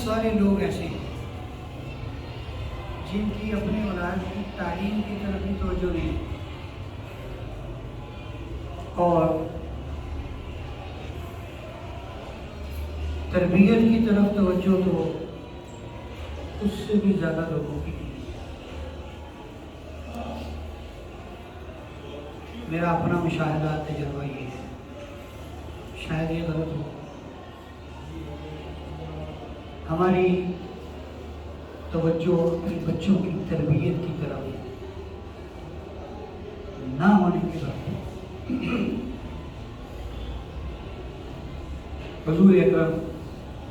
سارے لوگ ایسے ہیں جن کی اپنے اولاد کی تعلیم کی طرف بھی توجہ نہیں اور تربیت کی طرف توجہ تو اس سے بھی زیادہ لوگوں کی نہیں۔ میرا اپنا مشاہدہ تجربہ یہ ہے، شاید یہ غلط ہو، ہماری توجہ اپنے بچوں کی تربیت کی طرف نہ ہونے کی بات ہے۔ حضور اکرم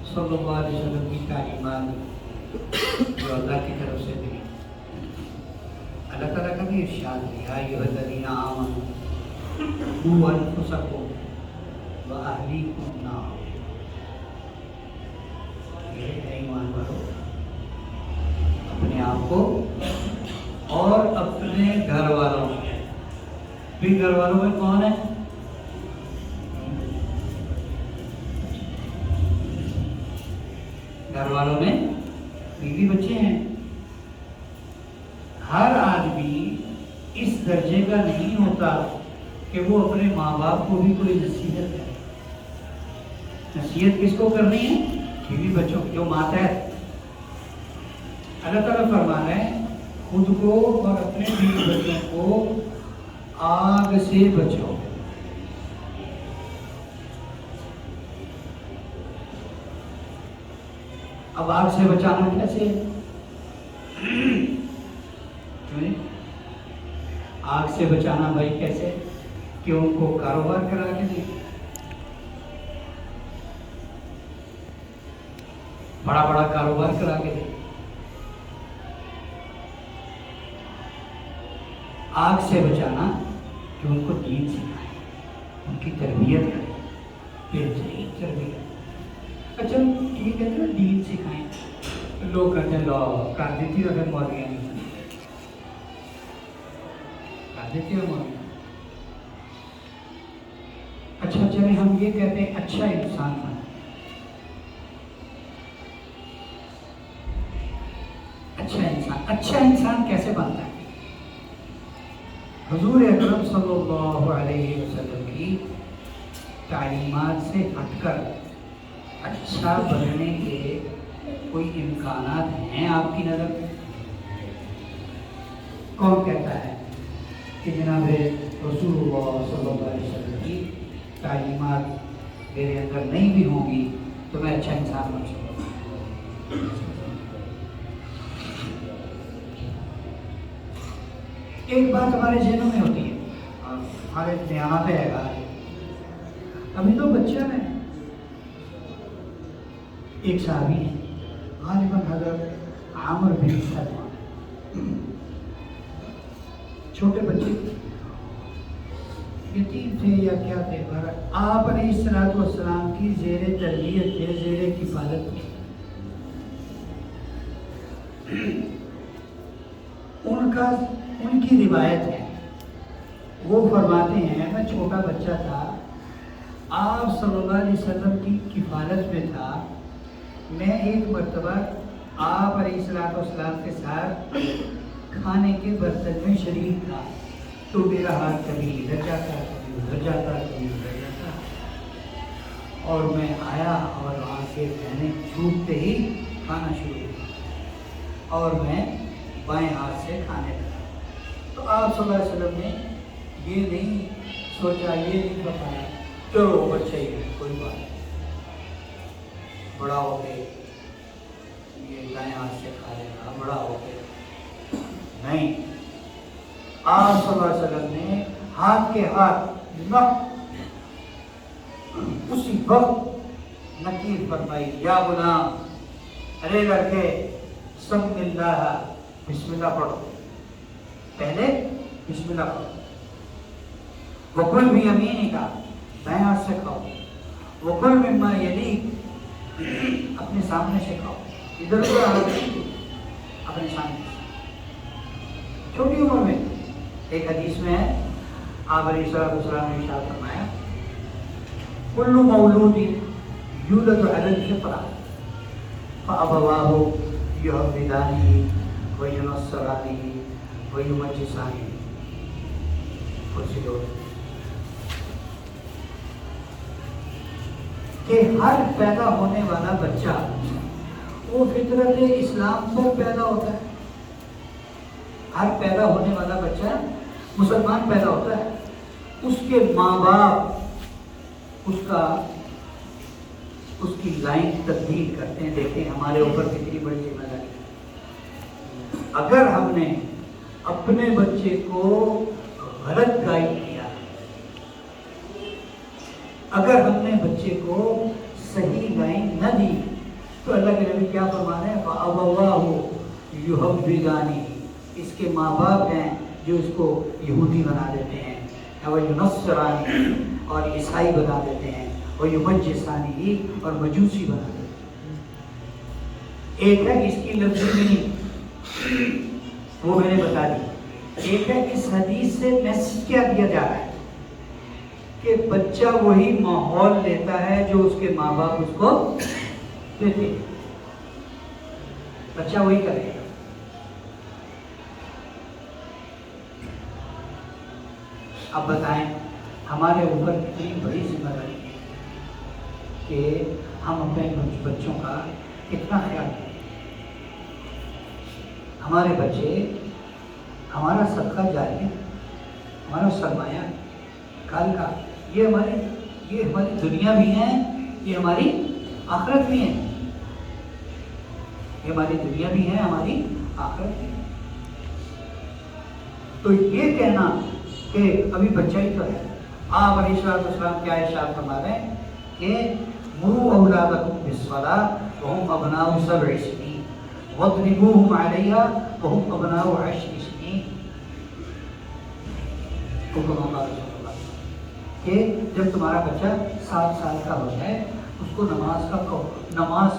صلی اللہ علیہ وسلم کی تعلیمات جو اللہ کی طرف سے ملی، اللہ تعالیٰ کا بھی ارشاد ہے، یا ایھا الذین آمنوا قوا انفسکم واہلیکم نارا، یہ ایمان والو اپنے آپ کو اور اپنے گھر والوں بھی، گھر والوں میں کون ہے؟ گھر والوں میں بیوی بچے ہیں۔ ہر آدمی اس درجے کا نہیں ہوتا کہ وہ اپنے ماں باپ کو بھی کوئی نصیحت کرے۔ نصیحت کس کو کرنی ہے؟ بیوی بچوں جو ماتحت۔ اللہ تعالیٰ فرما رہے ہیں خود کو اور اپنے بیوی بچوں کو آگ سے بچاؤ۔ اب آگ سے بچانا کیسے؟ آگ سے بچانا بھائی کیسے؟ کہ ان کو کاروبار کرا کے دیں، بڑا بڑا کاروبار کرا کے دیں۔ آگ سے بچانا کہ ان کو دین سکھائیں، ان کی تربیت کریں، بہترین تربیت۔ اچھا ٹھیک ہے نا، دین سکھائیں، لوگ کہتے ہیں لا کر دیتی ہے اگر مولویاں نہیں کر دیتی ہے مولویاں۔ اچھا چلے ہم یہ کہتے ہیں اچھا انسان بنا۔ اچھا انسان کیسے بنتا ہے؟ حضور اکرم صلی اللہ علیہ وسلم کی تعلیمات سے ہٹ کر اچھا بننے کے کوئی امکانات ہیں آپ کی نظر میں؟ کون کہتا ہے کہ جناب رسول اللہ صلی اللہ علیہ وسلم کی تعلیمات میرے اندر نہیں بھی ہوں گی تو میں اچھا انسان بن سکوں؟ ایک بات ہمارے ذہنوں میں ہوتی ہے، ہمارے یہاں پہ ہے گا، ابھی تو بچہ میں ایک صحابی ہے غالباً حضرت عامر بن سلمہ، چھوٹے بچے یتیم تھے یا کیا تھے، پر آپ علیہ الصلوۃ والسلام کی زیر تربیت تھے، زیر کفالت تھے۔ ان کی روایت ہے، وہ فرماتے ہیں میں چھوٹا بچہ تھا، آپ صلی اللہ علیہ وسلم کی کفالت میں تھا، میں ایک مرتبہ آپ علیہ السلام کے ساتھ کھانے کے برتن میں شریک تھا، تو میرا ہاتھ کبھی ادھر جاتا کبھی ادھر جاتا کبھی ادھر جاتا، اور میں آیا اور وہاں سے میں نے چھوٹتے ہی کھانا شروع کیا اور میں بائیں ہاتھ سے کھانے لگا۔ تو آپ صلی اللہ علیہ وسلم نے یہ نہیں سوچا، یہ نہیں بتایا چلو بچہ ہی ہے کوئی بات نہیں، بڑا ہو کے یہ دائیں ہاتھ سے کھا لے گا، بڑا ہو کے نہیں، آپ صلی اللہ علیہ وسلم نے ہاتھ کے ہاتھ اسی وقت نکیر فرمائی، یا غلام، ارے لڑکے، سم اللہ، بسم اللہ پڑھو، پہلے بسم اللہ پڑھو، وکل بھی امینی کا، دائیں ہاتھ سے کھاؤ، وکل مما یلیک، اپنے سامنے سے کھاؤ، ادھر ادھر اپنے سامنے سے۔ چھوٹی عمر میں ایک حدیث میں ہے، آپ علیہ السلام نے ارشاد فرمایا کل مولود یولد علی الفطرہ، فأبواه يهودانه وينصرانه ويمجسانه. کہ ہر پیدا ہونے والا بچہ وہ فطرت اسلام پر پیدا ہوتا ہے. ہر پیدا ہونے والا بچہ مسلمان پیدا ہوتا ہے. اس کے ماں باپ اس کی لائن تبدیل کرتے ہیں. دیکھیں ہمارے اوپر کتنی بڑی ذمہ داری. اگر ہم نے اپنے بچے کو غلط گائیڈ کیا، اگر ہم نے بچے کو صحیح لائن نہ دی، تو اللہ کے نبی کیا فرما رہے ہیں؟ فَأَبَوَاهُ يُهَوِّدَانِهِ. اس کے ماں باپ ہیں جو اس کو یہودی بنا دیتے ہیں، وَيُنَصِّرَانِهِ اور عیسائی بنا دیتے ہیں، وَيُمَجِّسَانِهِ اور مجوسی بنا دیتے ہیں. ایک ہے اس کی لفظی میننگ، وہ میں نے بتا دی. ایک ہے اس حدیث سے میسج کیا دیا جا رہا ہے کہ بچہ وہی ماحول لیتا ہے جو اس کے ماں باپ اس کو دیتے ہیں. بچہ وہی کرے گا. اب بتائیں ہمارے اوپر کتنی بڑی ذمہ داری ہے کہ ہم اپنے بچوں کا کتنا خیال کریں. ہمارے بچے ہمارا صدقہ جاری ہے، ہمارا سرمایہ کل کا. یہ ہماری دنیا بھی ہے، یہ ہماری آخرت بھی ہے. یہ ہماری دنیا بھی ہے، ہماری آخرت بھی ہے. تو یہ کہنا کہ ابھی بچہ ہی تو ہے. آپ علیہ السلام کیا ارشاد فرما رہے ہیں کہ مروا اولادکم بالصلاۃ وهم ابناء 7 سنین واضربوهم علیہا وهم ابناء 10 سنین. کہ جب تمہارا بچہ 7 سال کا ہو جائے اس کو نماز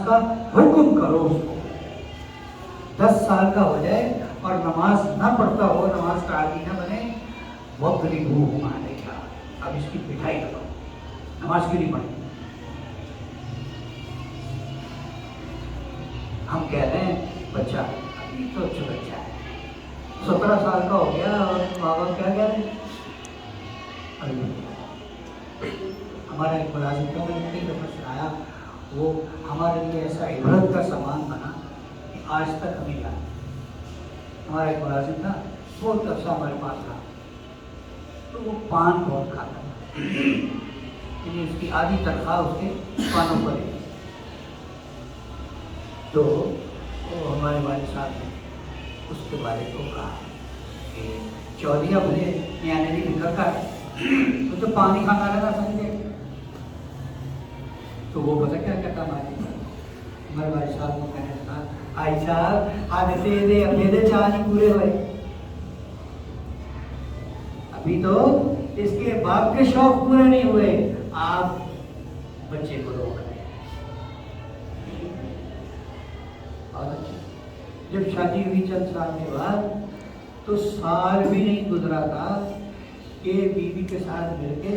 کا حکم کرو. اس کو 10 سال کا ہو جائے اور نماز نہ پڑھتا ہو، نماز کا عادی نہ بنے، وَاضْرِبُوهُ عَلَيْهَا اب اس کی پٹھائی کرو. نماز کیوں نہیں پڑھی؟ ہم کہہ رہے ہیں بچہ ابھی تو اچھا بچہ ہے، 17 سال کا ہو گیا اور ماں باپ کیا کہہ رہے ہیں؟ ہمارا ایک ملازم کا میں نے کئی دفعہ سنایا، وہ ہمارے لیے ایسا عبرت کا سامان بنا کہ آج تک ہمیں یاد. ہمارا ایک ملازم تھا، بہت عرصہ ہمارے پاس تھا، تو وہ پان بہت کھاتا تھا. یعنی اس کی آدھی تنخواہ اس کے پانوں پر ہے. تو ہمارے والد صاحب نے اس کے والد کو کہا کہ چودھیا بھلے یہاں نہیں نکلتا ہے تو پانی کھانا رہتا سمجھے. تو وہ پتہ کیا کہتا ہمارے بھائی صاحب کو کہنے لگا، بھائی صاحب آج دے اپنے چار نہیں پورے ہوئے، ابھی تو اس کے باپ کے شوق پورے نہیں ہوئے، آپ بچے کو روک رہے ہیں. جب شادی ہوئی چند سال کے بعد تو سال بھی نہیں گزرا تھا کہ بیوی کے ساتھ مل کے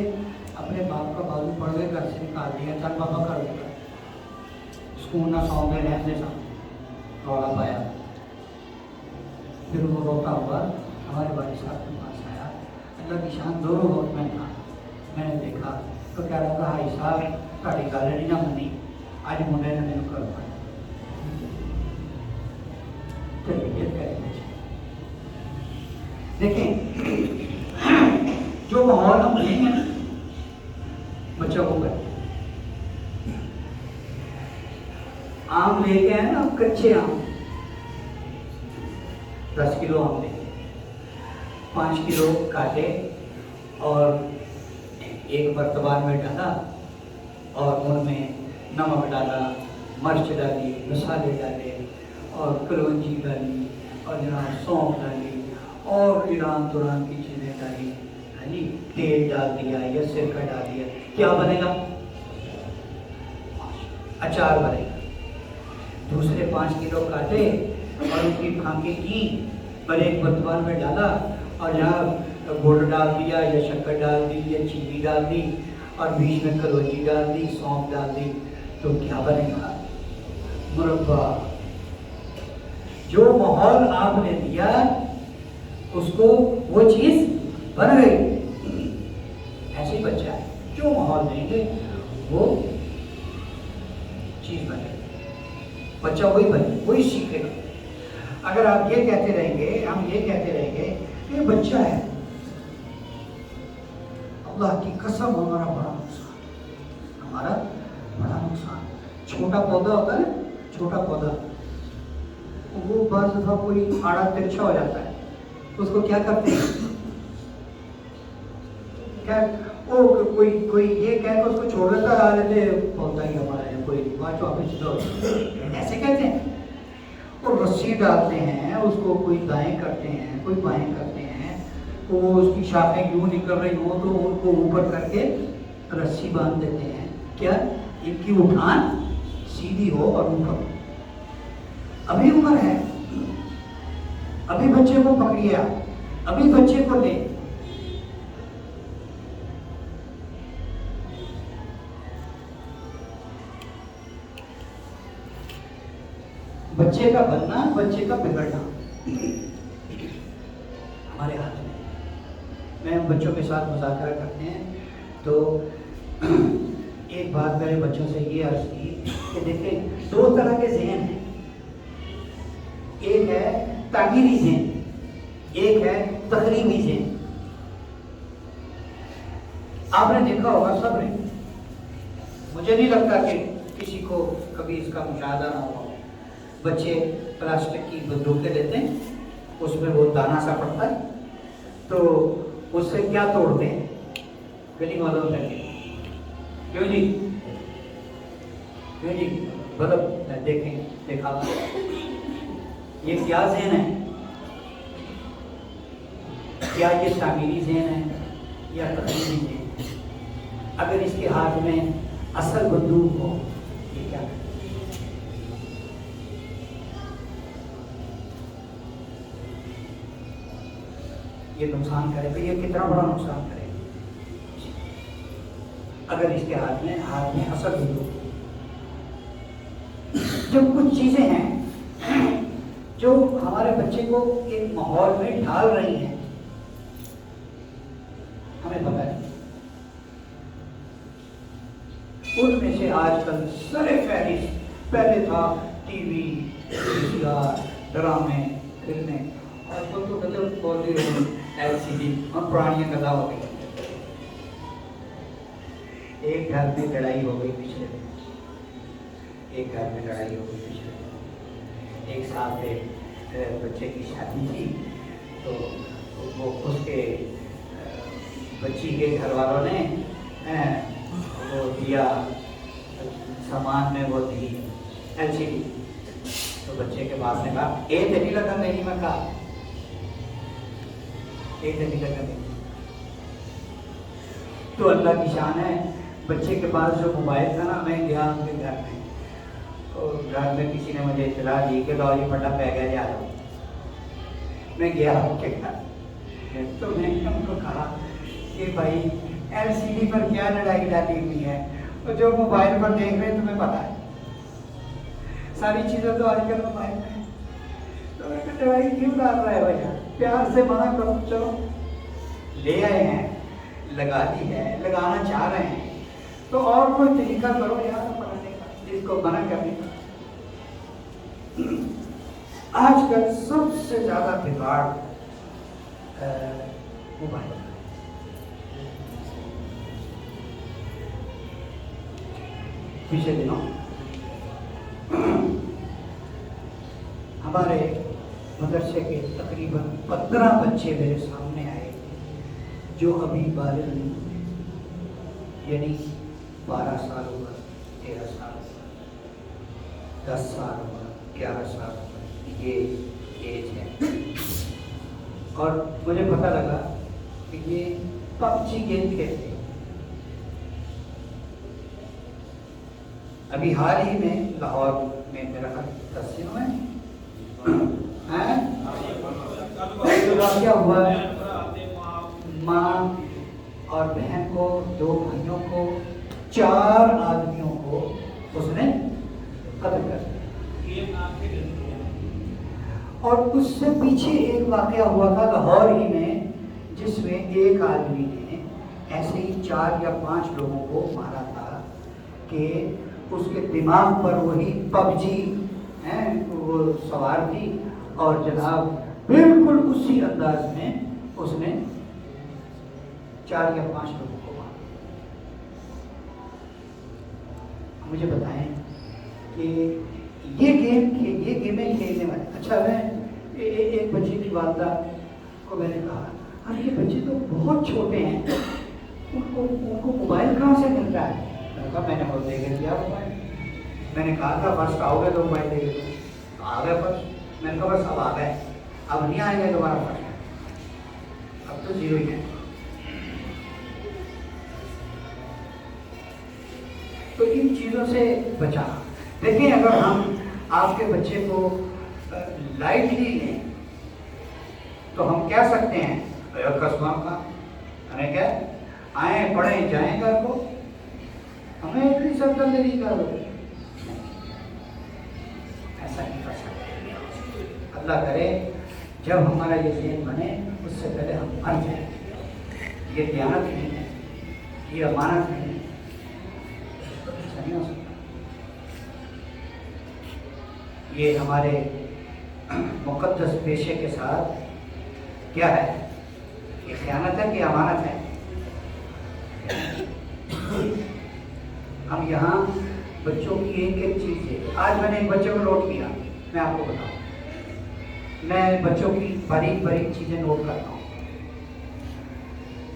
اپنے باپ کا بازو پڑھ کے گھر سے نکال دیا. چل پاپا کر دیا، سکون نہ سو میں رہنے ساتھ رولا پایا. پھر وہ روتا ہوا ہمارے والد صاحب کے پاس آیا. اللہ کی شان دونوں وقت میں تھا. میں نے دیکھا تو کہہ رہا تھا، بھائی صاحب تاری گل نہیں نہ منی، اج منڈے نے میرے کر پایا. دیکھیں جو ماحول ہم لیں گے بچہ کو کریں. آم لے کے آئے نا، کچے آم 10 کلو آم لے کے 5 کلو کاٹے اور ایک برتبان میں ڈالا اور ان میں نمک ڈالا، مرچ ڈالی، مسالے ڈالے اور کلونجی ڈالی اور جناب سونف ڈالی اور ایران دوران کی چیزیں ڈالی، تیل ڈال دیا یا سرکہ ڈال دیا. کیا بنے گا؟ اچار بنے گا. دوسرے 5 کلو کاٹے اور ان کی پھانکیں کی اور ایک برتبان میں ڈالا اور جہاں گڑ ڈال دیا یا شکر ڈال دی یا چینی ڈال دی اور بیچ میں کلونجی ڈال دی، سونف ڈال دی، تو کیا بنے گا؟ مربع. جو ماحول آپ نے دیا اس کو وہ چیز بن گئی. ایسے ہی بچہ ہے, جو ماحول دیں گے وہ چیز بنے گی. بچہ وہی بنے, وہی سیکھے گا. اگر آپ یہ کہتے رہیں گے, ہم یہ کہتے رہیں گے کہ یہ بچہ ہے, اللہ کی قسم ہمارا بڑا نقصان, ہمارا بڑا نقصان. چھوٹا پودا ہوتا ہے, چھوٹا پودا, وہ بعض دفعہ کوئی آڑا ترچھا ہو جاتا ہے, اس کو کیا کرتے ہیں, کیا کوئی یہ کہہ کے اس کو چھوڑ دیتا ہے, پودا ہی ہمارا ہے, کوئی بات واپس ایسے کہتے ہیں. اور رسی ڈالتے ہیں, اس کو کوئی دائیں کرتے ہیں, کوئی بائیں کرتے ہیں, وہ اس کی شاخیں یوں نکل رہی ہوں تو ان کو اوپر کر کے رسی باندھ دیتے ہیں. کیا ان کی اٹھان سیدھی ہو اور اوپر. ابھی عمر ہے, ابھی بچے کو پکڑیے, ابھی بچے کو لے. بچے کا بننا, بچے کا بگڑنا ہمارے ہاتھ میں. میں بچوں کے ساتھ مذاکرہ کرتے ہیں تو ایک بات میں نے بچوں سے یہ عرض کی کہ دیکھیں, دو طرح کے ذہن ہیں. ایک ہے تعمیری ذہن, ایک ہے تخریبی ذہن. آپ نے دیکھا ہوگا سب نے, مجھے نہیں لگتا کہ کسی کو کبھی اس کا مشاہدہ نہ ہوا. بچے پلاسٹک کی بندوقیں لیتے ہیں, اس میں وہ دانہ سا پڑتا ہے, تو اس سے کیا توڑتے ہیں, گلی والوں کر کے. کیوں جی, کیوں جی, بلب دیکھیں, دیکھا یہ کیا ذہن ہے, کیا یہ تعمیری ذہن ہے یا تخلیقی ذہن ہے. اگر اس کے ہاتھ میں اصل بندوق ہو, یہ کیا ہے, یہ نقصان کرے گا, یہ کتنا بڑا نقصان کرے گا اگر اس کے ہاتھ میں اثر ہو. جو کچھ چیزیں ہیں جو ہمارے بچے کو ایک ماحول میں ڈھال رہی ہیں, ہمیں پتہ ہے. ان میں سے آج کل سر فہرست پہلے تھا ٹی وی, VCR, ڈرامے, فلمیں. آج کل تو مطلب بولتے رہے LCD اور پرانی غذا ہو گئی. ایک گھر میں لڑائی ہو گئی پچھلے دن, ایک گھر میں لڑائی ہو گئی پچھلے دن. ایک سال پہ بچے کی شادی تھی تو وہ اس کے بچی کے گھر والوں نے وہ دیا سامان میں وہ تھی LCD. تو بچے کے باپ نے کہا ایک نہیں لگا, نہیں میں کہا ایک نہیں لگا نہیں. تو اللہ کی شان ہے, بچے کے پاس جو موبائل تھا نا, میں گیا ان کے گھر میں, اور گھر میں کسی نے مجھے اطلاع دی کہ لاؤ یہ پٹا پہ گیا, جا رہا ہوں. میں گیا ان کے گھر تو میں نے ان کو کہا کہ بھائی LCD پر کیا لڑائی ڈالی ہوئی ہے, اور جو موبائل پر دیکھ رہے ہیں تمہیں پتا ہے ساری چیزیں تو آج کل موبائل میں ہیں. تو میں کہ لڑائی کیوں ڈال رہا ہے بھیا, پیار سے منع کرو. چلو لے آئے ہیں, لگا دی ہے, لگانا چاہ رہے ہیں تو اور کوئی طریقہ کرو یار پڑھانے کا, جس کو منع کرنے کا. آج کل سب سے زیادہ بگاڑ موبائل. پچھلے دنوں ہمارے مدرسے کے تقریباً 15 بچے میرے سامنے آئے جو ابھی بالغ نہیں ہوئے, یعنی 12 سال عمر, 13 سال عمر, 10 سال عمر, 11 سال عمر, یہ ایج ہے. اور مجھے پتہ لگا کہ یہ PUBG گیم کھیلتے ہیں. ابھی حال ہی میں لاہور میں میرا خیال 10 دن ہوئے ہیں, کیا ہوا ہے, ماں اور بہن کو, 2 بھائیوں کو, 4 آدمیوں کو اس نے قتل کر دیا. اور اس سے پیچھے ایک واقعہ ہوا تھا لاہور ہی میں، جس میں ایک آدمی نے ایسے ہی 4 یا 5 لوگوں کو مارا تھا کہ اس کے دماغ پر وہی پب جی وہ سوار تھی، اور جناب بالکل اسی انداز میں اس نے 4 یا 5 لوگوں کو مارا۔ مجھے بتائیں کہ یہ گیمیں کھیلنے والے، اچھا میں ایک بچے کی والدہ کو میں نے کہا ارے یہ بچے تو بہت چھوٹے ہیں، ان کو موبائل کہاں سے مل رہا ہے؟ میں نے کہا میں نے وہ دے کے دیا موبائل، میں نے کہا تھا فرسٹ آؤ گے تو موبائل دے کے دو، آ گئے فرسٹ، میں نے کہا بس اب آ گئے، اب نہیں آئیں گے دوبارہ فرسٹ، اب تو 0 ہی ہے۔ تو ان چیزوں سے بچا۔ دیکھیں اگر ہم آپ کے بچے کو لائٹلی لیں تو ہم کہہ سکتے ہیں قسم کا ہمیں کیا آئیں پڑھیں جائیں گھر کو، ہمیں اتنی سب زندگی کر دو، ایسا نہیں کر سکتے۔ اللہ کرے جب ہمارا یہ ذہن بنے اس سے پہلے ہم مر جائیں۔ یہ دیانت نہیں ہے، یہ امانت نہیں ہے، ایسا نہیں ہو سکتا۔ یہ ہمارے مقدس پیشے کے ساتھ کیا ہے؟ یہ خیانت ہے کہ امانت ہے؟ ہم یہاں بچوں کی ایک چیز ہے، آج میں نے ایک بچے کو نوٹ کیا، میں آپ کو بتاؤں، میں بچوں کی باریک باریک چیزیں نوٹ کرتا ہوں۔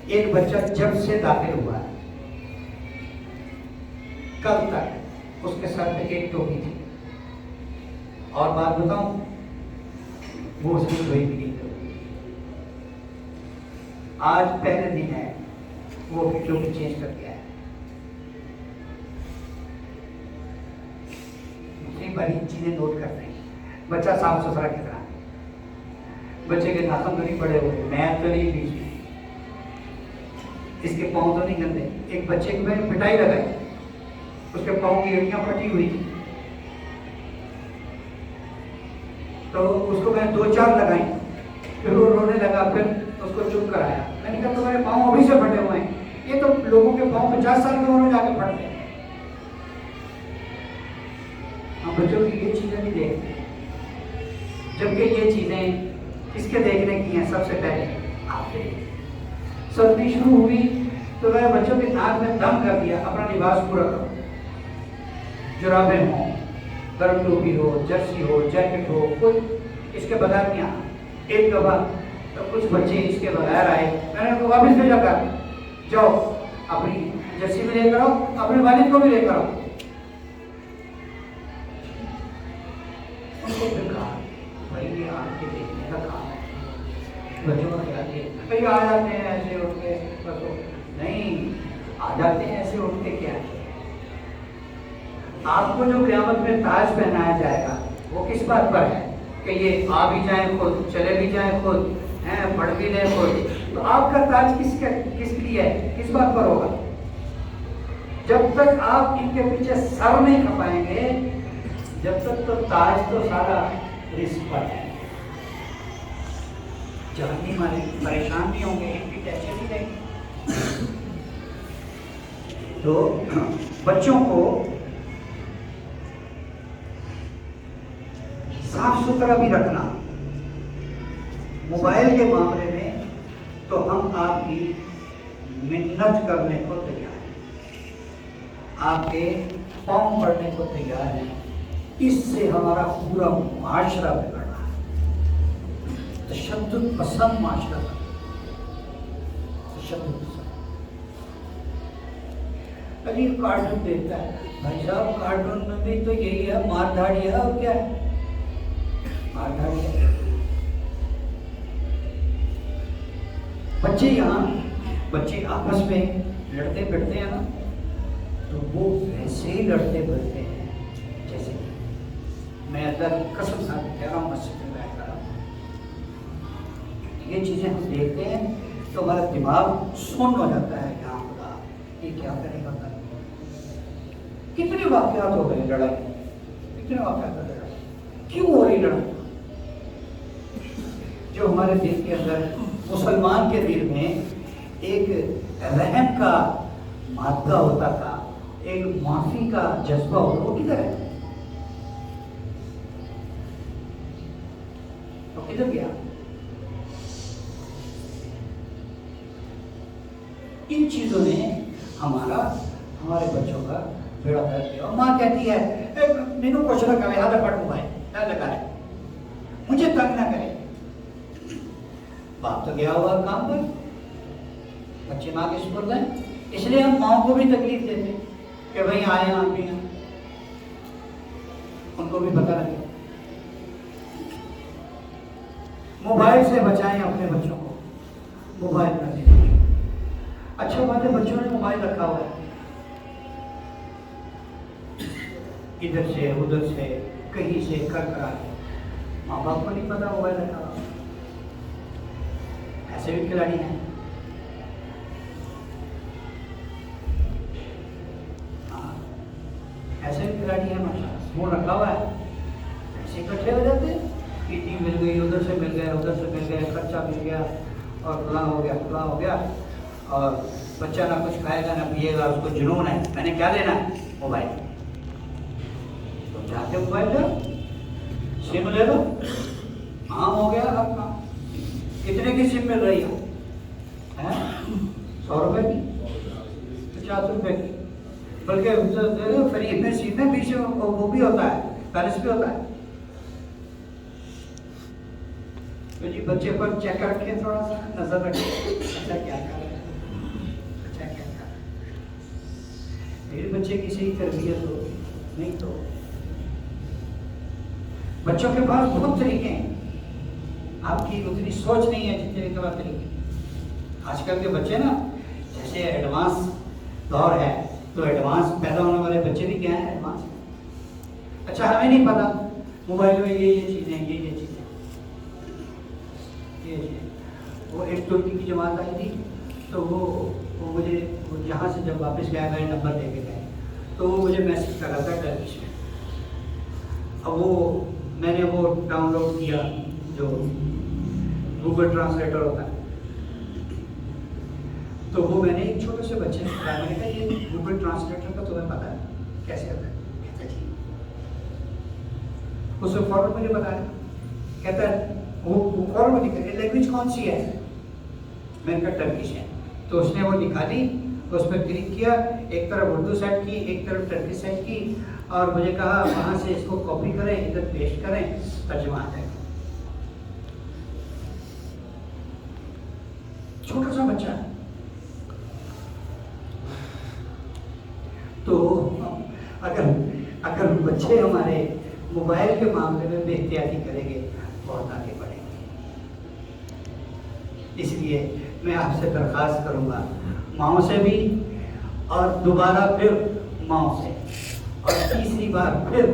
ایک بچہ جب سے داخل ہوا ہے کل تک اس کے سر پہ ایک ٹوپی تھی، اور بات بتاؤں وہ اس کی دھوئی بھی نہیں کرتی۔ آج پہلے دن ہے وہ ٹوپی چینج کر کے آیا۔ بڑی چیزیں نوٹ کرتے ہیں، بچہ صاف ستھرا کتنا ہے، بچے کے ناخن تو نہیں پڑے ہوئے، میل تو نہیں بیچ میں، اس کے پاؤں تو نہیں گندے۔ ایک بچے کو میں نے پٹائی لگائی، اس کے پاؤں کی ہڈیاں پھٹی ہوئی تھی، تو اس کو میں 2-4 لگائی، پھر وہ رونے لگا، پھر اس کو چپ کرایا۔ میں نے کہا تمہارے پاؤں ابھی سے پھٹے ہوئے ہیں، یہ تو لوگوں کے پاؤں 50 سال کے عمر میں جا کے پھٹتے ہیں۔ ہم بچوں کی یہ چیزیں نہیں دیکھتے، جبکہ یہ چیزیں کس کے دیکھنے کی ہیں؟ سب سے پہلے آپ کے۔ سردی شروع ہوئی تو میں بچوں کے ناک میں دم کر دیا، اپنا لباس پورا کرو، جرابیں ہوں، گرم ٹوپی ہو، جرسی ہو، جیکٹ ہو، کوئی اس کے بغیر نہیں آنا۔ ایک دفعہ تو کچھ بچے اس کے بغیر آئے، میں نے ان کو واپس بھیجا کر جاؤ اپنی جرسی بھی لے کر آؤ، اپنے والد کو بھی لے کر آؤ۔ ان کو پھر کہا بھائی یہ آپ کے دیکھنے کا کام ہے، بچوں کا خیال ہے کئی آ جاتے ہیں ایسے اٹھ کے، بس نہیں آ جاتے ہیں ایسے اٹھ کے، کیا ہے آپ کو جو قیامت میں تاج پہنایا جائے گا وہ کس بات پر ہے کہ یہ آ بھی جائیں خود، چلے بھی جائیں خود، پڑھ بھی لیں خود، تو آپ کا تاج کس لیے ہے؟ کس بات پر ہوگا؟ جب تک آپ ان کے پیچھے سر نہیں کھپائیں گے جب تک تو تاج تو سارا رزق پر ہے۔ جہنمی والے پریشان بھی ہوں گے، ان کی ٹینشن بھی رہے گی۔ تو بچوں کو صاف ستھرا بھی رکھنا۔ موبائل کے معاملے میں تو ہم آپ کی منت کرنے کو تیار ہیں، آپ کے پاؤں پڑنے کو تیار ہیں۔ اس سے ہمارا پورا معاشرہ بگڑ رہا ہے، تشدد پسند معاشرہ، تشدد پسند۔ ابھی کارٹون دیکھتا ہے بھائی صاحب، کارٹون میں بھی تو یہی ہے، مار دھاڑی ہے، اور کیا ہے؟ مار دھاڑی ہے۔ بچے آپس میں لڑتے بڑھتے ہیں نا، تو وہ ویسے ہی لڑتے بڑھتے ہیں جیسے میں اللہ کی قسم سے کہہ رہا ہوں، مسجد میں بیٹھ کر یہ چیزیں ہم دیکھتے ہیں تو ہمارا دماغ سن ہو جاتا ہے کہ ہاں خدا یہ کیا کرے گا کل۔ کتنے واقعات ہو گئے لڑائی، کتنے واقعات ہو گئے، کیوں ہو رہی لڑائی؟ جو ہمارے دل کے اندر مسلمان کے دل میں ایک رحم کا مادہ ہوتا تھا، ایک معافی کا جذبہ ہوتا، وہ کدھر ہے؟ وہ کدھر گیا؟ ان چیزوں نے ہمارے بچوں کا بیڑا کر دیا. اور ماں کہتی ہے مینو کچھ نہ کرے، آدھا پٹ موبائل نہ لگائے، مجھے تنگ نہ کرے. باپ تو گیا ہوا کام پر، بچے ماں کے سپرد ہیں. اس لیے ہم ماں کو بھی تکلیف دیتے کہ بھائی آئے آپ بھی ہیں، ان کو بھی پتہ لگے. موبائل سے بچائیں اپنے بچوں کو، موبائل نہ دیں. اچھا بات ہے بچوں نے موبائل رکھا ہوا ہے، ادھر سے ادھر سے کہیں سے کر کرا کے، ماں باپ کو نہیں پتا موبائل رکھا ہوا. ایسے بھی کھلاڑی ہیں. ہاں ایسے بھی کھلاڑی ہیں ماشاء اللہ، فون رکھا ہوا ہے، ایسے اکٹھے ہو جاتے ہیں. پیٹی مل گئی، ادھر سے مل گیا، ادھر سے مل گیا، خرچہ مل گیا، اور فلاں ہو گیا فلاں ہو گیا. اور بچہ نہ کچھ کھائے گا نہ پیے گا، اس کو جنون ہے میں نے کیا لینا ہے؟ موبائل. تو چاہتے موبائل لو، سم لے لو، عام ہو گیا آپ کا. کتنے کی سم مل رہی ہے؟ 100 روپے کی، 50 روپے کی، بلکہ فری میں سیدھے پیچھے وہ بھی ہوتا ہے، بیلنس بھی ہوتا ہے. تو جی بچے پر چیک رکھیں، تھوڑا سا نظر رکھیں، اچھا کیا کر رہے ہیں، اچھا کیا کر رہے ہیں. میرے بچے کی صحیح تربیت ہو نہیں تو. بچوں کے پاس بہت طریقے ہیں، آپ کی اتنی سوچ نہیں ہے جتنے طریقے. آج کل کے بچے نا جیسے ایڈوانس دور ہے، تو ایڈوانس پیدا ہونے والے بچے بھی کیا ہیں؟ ایڈوانس. اچھا ہمیں نہیں پتا موبائل میں یہ چیزیں، یہ چیزیں. وہ ایک ترکی کی جماعت آئی تھی، تو وہ مجھے یہاں سے جب واپس گیا، میرے نمبر دے کے گئے، تو وہ مجھے میسج کر رہا تھا ٹرکش میں. اب میں نے وہ ڈاؤن لوڈ کیا جو گوگل ٹرانسلیٹر ہوتا ہے. تو وہ میں نے ایک چھوٹے سے بچے سے کہا، میں نے کہا یہ گوگل ٹرانسلیٹر کا تمہیں پتا ہے کیسے ہوتا ہے؟ کہتا جی. اس نے فوراً مجھے بتایا، کہتا ہے وہ فوراً مجھے کہتا لینگویج کون سی ہے؟ میں نے کہا ٹرکش ہے. تو اس نے وہ دکھا دی، اس پہ کلک کیا، ایک طرف اردو سیٹ کی، ایک طرف ٹرکش سیٹ کی، اور مجھے کہا وہاں سے اس کو کاپی کریں، ادھر پیسٹ کریں، ترجمہ آ جائے گا. چھوٹا سا بچہ ہے. تو اگر بچے ہمارے موبائل کے معاملے میں بے احتیاطی کریں گے، بہت آگے بڑھیں گے. اس لیے میں آپ سے درخواست کروں گا، ماؤں سے بھی، اور دوبارہ پھر ماؤں سے، اور تیسری بار پھر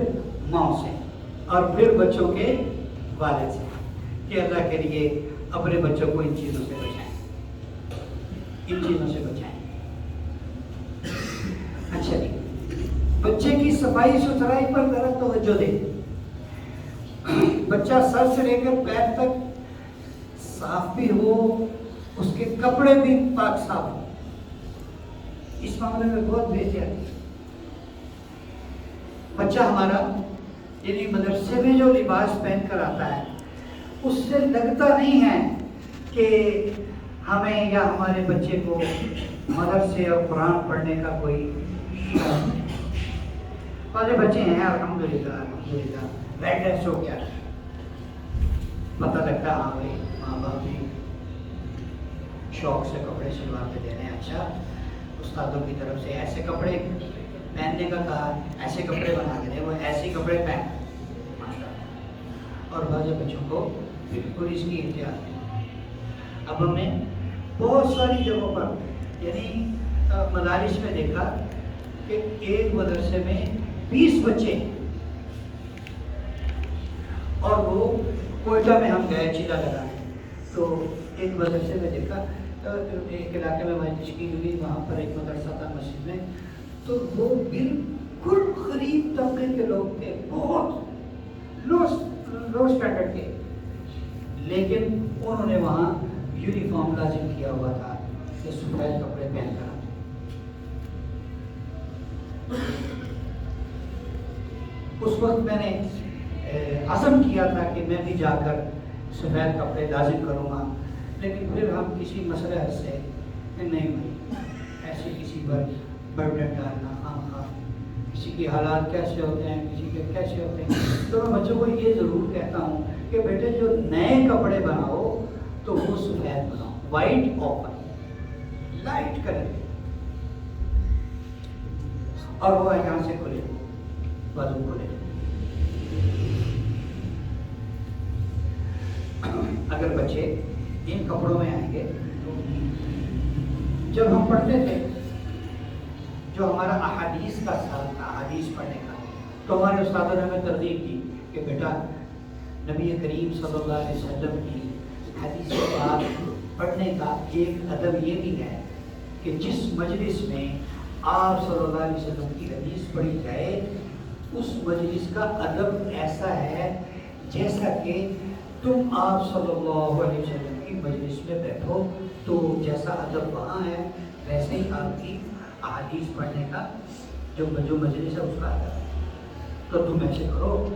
ماؤں سے، اور پھر بچوں کے والد سے، کہ اللہ کے لیے اپنے بچوں کو ان چیزوں سے بچائیں، ان چیزوں سے بچائیں. اچھا جی، بچے کی صفائی ستھرائی پر ذرا توجہ دیں. بچہ سر سے لے کر پیر تک صاف بھی ہو، اس کے کپڑے بھی پاک صاف ہو. اس معاملے میں بہت بے احتیاطی. بچہ ہمارا یعنی مدرسے میں جو لباس پہن کر آتا ہے، اس سے لگتا نہیں ہے کہ ہمیں یا ہمارے بچے کو مدرسے اور قرآن پڑھنے کا کوئی شوق ہے. والے بچے ہیں الحمدللہ الحمدللہ، ویل ڈریس ہو گیا، پتہ لگتا ہاں بھائی ماں باپ بھی شوق سے کپڑے سلوا کے دے رہے ہیں. اچھا استادوں کی طرف سے ایسے کپڑے پہننے کا کہا، ایسے کپڑے بنا کے دیں، وہ ایسے کپڑے پہن ماشاء اللہ. اور بعض بچوں کو بالکل اس کی احتیاط نہیں. اب ہم نے بہت ساری جگہوں پر یعنی مدارس میں دیکھا کہ ایک مدرسے میں 20 بچے، اور وہ کوئٹہ میں ہم گئے چیلا لگانے، تو ایک مدرسے میں دیکھا، ایک علاقے میں وہاں تشکیل ہوئی، وہاں پر ایک مدرسہ تھا مسجد میں، تو وہ بالکل غریب طبقے کے لوگ تھے، بہت لو اسٹینڈرڈ کے، لیکن انہوں نے وہاں یونیفارم لازم کیا ہوا تھا کہ سفید کپڑے پہن کر. اس وقت میں نے عزم کیا تھا کہ میں بھی جا کر سفید کپڑے لازم کروں گا، لیکن پھر ہم کسی مسئلے سے نہیں ہوئی. ایسے کسی پر برڈن ڈالنا خواہ کسی کے حالات کیسے ہوتے ہیں، کسی کے کیسے ہوتے ہیں. تو میں بچوں کو یہ ضرور کہتا ہوں کہ بیٹے جو نئے کپڑے بناؤ تو وہ سفید بناؤ، وائٹ اوپن لائٹ کلر، اور وہ یہاں سے کھلے بازو کھلے. اگر بچے ان کپڑوں میں آئیں گے تو جب ہم پڑھتے تھے، جو ہمارا احادیث کا سال تھا، احادیث پڑھنے کا، تو ہمارے استادوں نے ہمیں ترغیب کی کہ بیٹا نبی کریم صلی اللہ علیہ وسلم کی حدیث پاک پڑھنے کا ایک ادب یہ بھی ہے کہ جس مجلس میں آپ صلی اللہ علیہ وسلم کی حدیث پڑھی جائے اس مجلس کا ادب ایسا ہے جیسا کہ تم آپ صلی اللہ علیہ وسلم کی مجلس میں بیٹھو، تو جیسا ادب وہاں ہے ویسے ہی آپ کی احادیث پڑھنے کا جو مجلس ہے اس کا ادب ہے. تو تم ایسے کرو.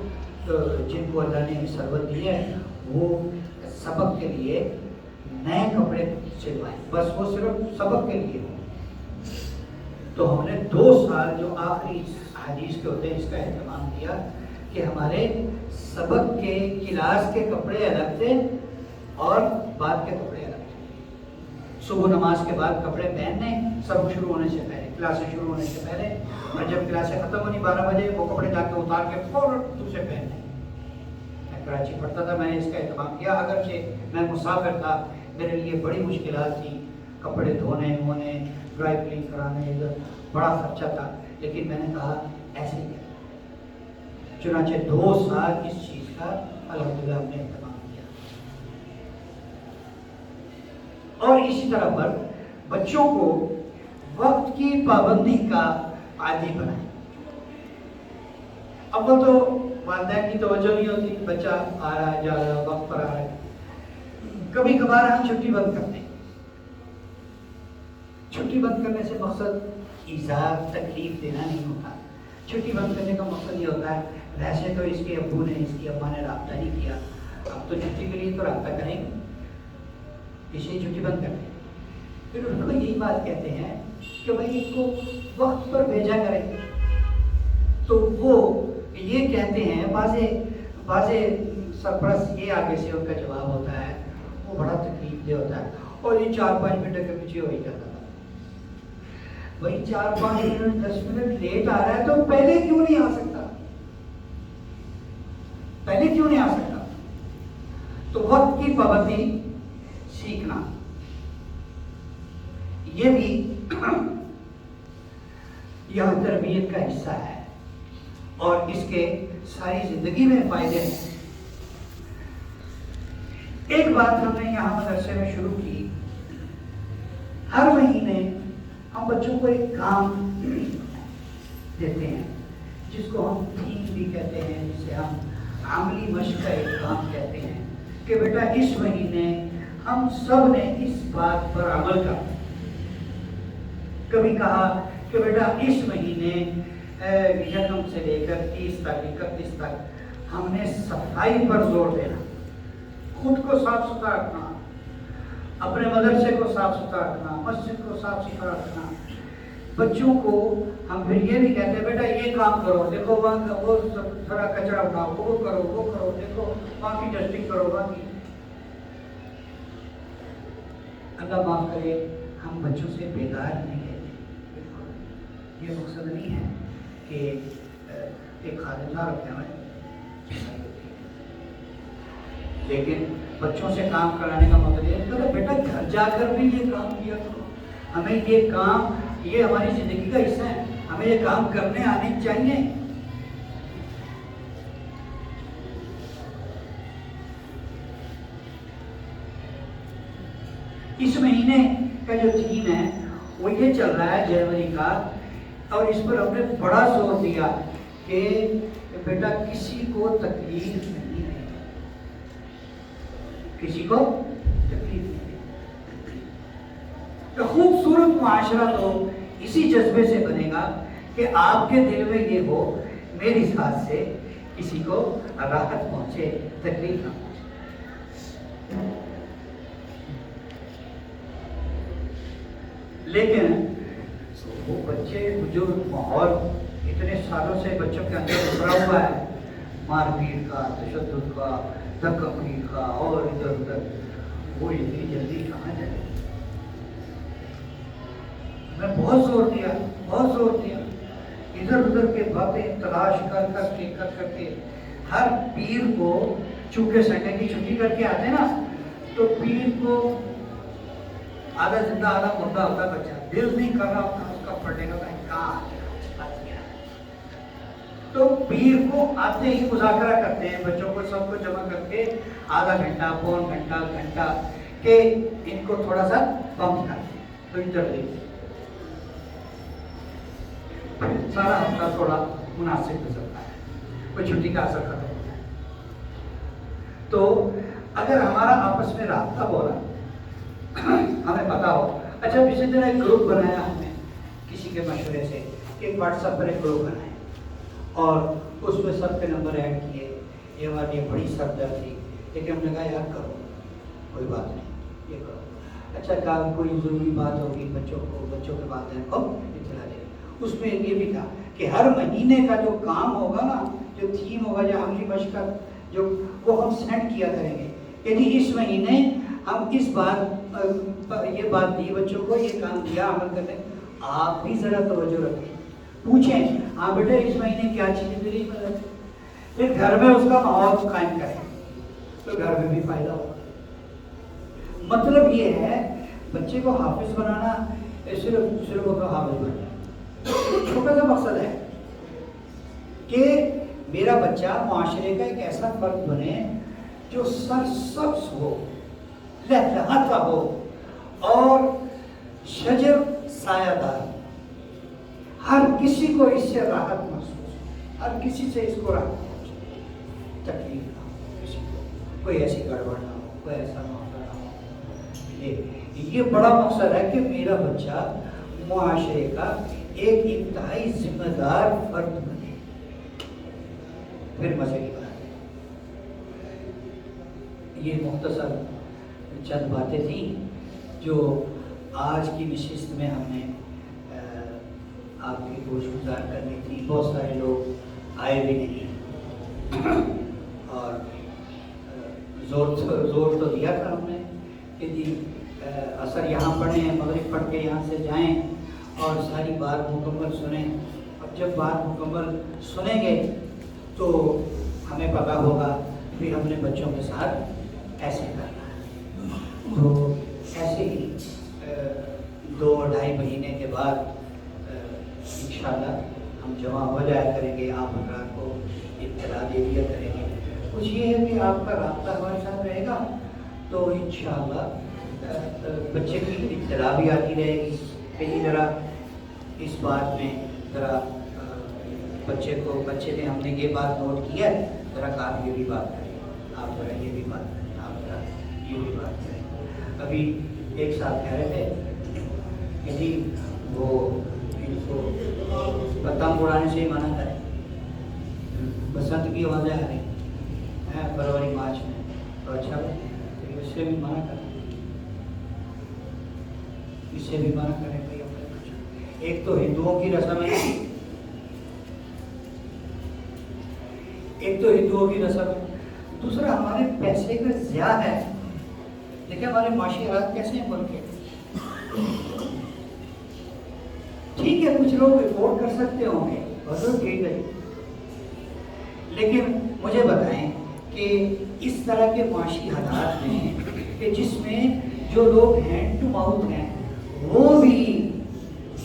تو جن کو اللہ نے سربت دی ہے وہ سبق کے لیے نئے کپڑے سلوائیں، بس وہ صرف سبق کے لیے ہوں. تو ہم نے 2 سال جو آخری حدیث کے ہوتے ہیں اس کا اہتمام کیا کہ ہمارے سبق کے کلاس کے کپڑے الگ تھے اور بعد کے کپڑے الگ تھے. صبح نماز کے بعد کپڑے پہننے سبق شروع ہونے سے پہلے، کلاسیں شروع ہونے سے پہلے، اور جب کلاسیں ختم ہونی 12 بجے وہ کپڑے جا کے اتار کے فوراً دوسرے پہننے. میں کراچی پڑھتا تھا، میں نے اس کا اہتمام کیا، اگرچہ میں مسافر تھا، میرے لیے بڑی مشکلات تھیں، کپڑے دھونے ڈرائی کلین کرانے، بڑا خرچہ تھا، لیکن میں نے کہا ایسے ہی. چنانچہ 2 سال اس چیز کا الحمدللہ ہم نے اہتمام کیا. اور اسی طرح پر بچوں کو وقت کی پابندی کا عادی بنائیں. اب وہ تو والدین کی توجہ نہیں ہوتی، بچہ آ رہا ہے جا رہا ہے وقت پر آ رہا ہے. کبھی کبھار ہم چھٹی بند کرتے ہیں. چھٹی بند کرنے سے مقصد ایذا تکلیف دینا نہیں ہوتا. چھٹی بند کرنے کا مقصد یہ ہوتا ہے ویسے تو اس کے ابو نے، اس کی اماں نے رابطہ نہیں کیا، اب تو چھٹی کے لیے تو رابطہ کریں گے، اسے چھٹی بند کرتے ہیں. پھر ان کو یہی بات کہتے ہیں کہ بھائی ان کو وقت پر بھیجا کریں. تو وہ یہ کہتے ہیں، بعض سرپرست یہ آگے سے ان کا جواب ہوتا ہے، وہ بڑا تکلیف دہ ہوتا ہے، اور یہ 4-5 منٹ کے پیچھے ہو ہی جاتا تھا. بھائی 4-5 منٹ 10 منٹ لیٹ آ رہا ہے تو پہلے کیوں نہیں آ سکتا؟ پہلے کیوں نہیں آ سکتا؟ تو وقت کی پابندی سیکھنا یہ بھی یہاں تربیت کا حصہ ہے، اور اس کے ساری زندگی میں فائدے ہیں. ایک بات ہم نے یہاں مدرسے میں شروع کی، ہر مہینے ہم بچوں کو ایک کام دیتے ہیں جس کو ہم تھیم بھی کہتے ہیں، جسے ہم عملی مشق کا ایک کام کہتے ہیں کہ بیٹا اس مہینے ہم سب نے اس بات پر عمل کرنا. کبھی کہا کہ بیٹا اس مہینے 1 سے لے کر 30 تک 31 تک ہم نے صفائی پر زور دینا، خود کو صاف ستھرا رکھنا، اپنے مدرسے کو صاف ستھرا رکھنا، مسجد کو صاف ستھرا رکھنا. بچوں کو ہم پھر یہ بھی کہتے ہیں بیٹا یہ کام کرو، دیکھو وہاں وہ تھوڑا کچرا اٹھاؤ، وہ کرو، دیکھو وہاں کی ڈسٹنگ کرو، وہاں کی. اللہ معاف کرے ہم بچوں سے بیدار نہیں کہتے. یہ مقصد نہیں ہے کہ ایک خادم نہ رکھے ہمیں، لیکن بچوں سے کام کرانے کا مطلب یہ ہے بیٹا گھر جا کر بھی یہ کام کیا کرو. ہمیں یہ کام، یہ ہماری زندگی کا حصہ ہے، ہمیں یہ کام کرنے آنے چاہیے. اس مہینے کا جو تھیم ہے وہ یہ چل رہا ہے جنوری کا، اور اس پر ہم نے بڑا زور دیا کہ بیٹا کسی کو تکلیف نہیں ہے، کسی کو تو خوبصورت معاشرہ تو اسی جذبے سے بنے گا کہ آپ کے دل میں یہ ہو میری ساتھ سے کسی کو راحت پہنچے، تکلیف نہ پہنچے۔ لیکن وہ بچے جو ماحول اتنے سالوں سے بچوں کے اندر اترا ہوا ہے، مار پیٹ کا، تشدد کا، دھکا کا اور ادھر ادھر، وہ اتنی جلدی کہاں جائے؟ میں بہت زور دیا ادھر ادھر کے باتیں تلاش کر کے ہر پیر کو، چونکہ سنڈے کی چھٹی کر کے آتے نا، تو پیر کو آدھا زندہ آدھا مردہ ہوتا بچہ، دل نہیں کر رہا ہوتا اس کا پڑھنے کا، کہاں تو پیر کو آتے ہی مذاکرہ کرتے ہیں، بچوں کو سب کو جمع کر کے آدھا گھنٹہ، پون گھنٹہ کہ ان کو تھوڑا سا پمپ کرتے ہیں، تو ادھر دیکھتے سارا ہفتہ تھوڑا مناسب گزرتا ہے، کوئی چھٹی کا اثر ختم ہوتا ہے۔ تو اگر ہمارا آپس میں رابطہ ہو رہا، ہمیں پتا ہو، اچھا اسی طرح ایک گروپ بنایا ہم نے کسی کے مشورے سے، ایک واٹس ایپ پر ایک گروپ بنایا اور اس میں سب کے نمبر ایڈ کیے، یہ ہماری بڑی سر درد تھی، لیکن ہم نے کہا یار کرو، کوئی بات نہیں، یہ کرو، اچھا کام کوئی ضروری بات ہوگی بچوں کے والدین کو اطلاع دے۔ اس میں یہ بھی تھا کہ ہر مہینے کا جو کام ہوگا نا، جو تھیم ہوگا یا عملی مشقت جو وہ ہم سینڈ کیا کریں گے کہ جی اس مہینے ہم اس بات یہ بات دی بچوں کو، یہ کام دیا، عمل کرنے۔ آپ بھی ذرا توجہ رکھیں، پوچھیں ہاں بیٹے اس مہینے کیا چیز میری مدد، پھر گھر میں اس کا ماحول قائم کریں تو گھر میں بھی فائدہ ہوگا۔ مطلب یہ ہے بچے کو حافظ بنانا صرف وہ حافظ بنانا چھوٹا سا مقصد ہے کہ میرا بچہ معاشرے کا ایک ایسا فرد بنے جو سرسبز ہو، لہلہاتا ہو اور شجر سایہ دار، ہر کسی کو اس سے راحت محسوس، ہر کسی سے اس کو راحت پہنچے، تکلیف نہ ہو کسی کو، کوئی ایسی گڑبڑ نہ ہو، کوئی ایسا معاملہ نہ ہو۔ یہ بڑا مقصد ہے کہ میرا بچہ معاشرے کا ایک انتہائی ذمہ دار فرد بنے۔ پھر مزے کی بات ہے، یہ مختصر چند باتیں تھیں جو آج کی نشست میں ہم نے آپ کی گوش گزار کرنی تھی۔ بہت سارے لوگ آئے بھی نہیں اور زور تو دیا تھا ہم نے کہ جی اثر یہاں پڑھیں، مغرب پڑھ کے یہاں سے جائیں اور ساری بات مکمل سنیں، اور جب بات مکمل سنیں گے تو ہمیں پتہ ہوگا پھر ہم نے بچوں کے ساتھ ایسے کرنا ہے۔ تو ایسے ہی 2-2.5 مہینے کے بعد انشاءاللہ ہم جمع ہو جایا کریں گے، آپ حضرات کو اطلاع دے دیا کریں گے۔ کچھ یہ ہے کہ آپ کا رابطہ ہمارے ساتھ رہے گا تو انشاءاللہ بچے کی اطلاع بھی آتی رہے گی کہ ذرا اس بات میں ذرا بچے نے ہم نے یہ بات نوٹ کی ہے، ذرا آپ یہ بھی بات کریں، آپ ذرا یہ بھی بات کریں، آپ ذرا یہ بھی بات کریں۔ ابھی ایک صاحب کہہ رہے تھے کہ جی وہ ان کو پتنگ اڑانے سے ہی منع کریں، بسنت کی آوازیں آ رہی ہیں فروری مارچ میں، تو اچھا اس سے بھی منع کریں، اس سے بھی منع کریں۔ ایک تو ہندوؤں کی رسم ہے، دوسرا ہمارے پیسے کا ضیاع ہے۔ دیکھیں ہمارے معاشی حالات کیسے ہیں ملک کے، ٹھیک ہے کچھ لوگ افورڈ کر سکتے ہوں گے، بہت ٹھیک ہے، لیکن مجھے بتائیں کہ اس طرح کے معاشی حالات میں کہ جس میں جو لوگ ہینڈ ٹو ماؤتھ ہیں وہ بھی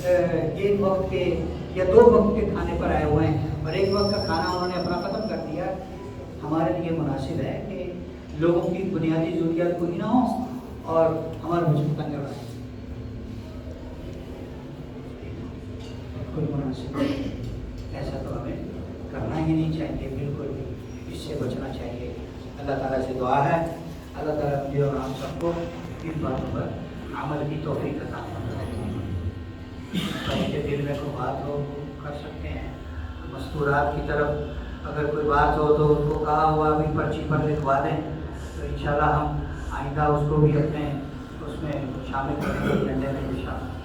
ایک وقت کے یا 2 وقت کے کھانے پر آئے ہوئے ہیں اور ایک وقت کا کھانا انہوں نے اپنا ختم کر دیا، ہمارے لیے مناسب ہے کہ لوگوں کی بنیادی ضروریات پوری نہ ہوں اور ہمارے مجھ پتنگ اڑائیں، بالکل مناسب ہے۔ ایسا تو ہمیں کرنا ہی نہیں چاہیے، بالکل بھی اس سے بچنا چاہیے۔ اللہ تعالیٰ سے دعا ہے اللہ تعالیٰ مجھے اور آپ سب کو ان باتوں پر عمل کی توفیق عطا فرمائے۔ بھائی کے دل میں کوئی بات ہو کر سکتے ہیں، مستورات کی طرف اگر کوئی بات ہو تو ان کو کہا ہوا بھی پرچی پر لکھوا دیں، تو انشاءاللہ ہم آئندہ اس کو بھی اپنے اس میں شامل کریں گے ایجنڈے میں انشاءاللہ۔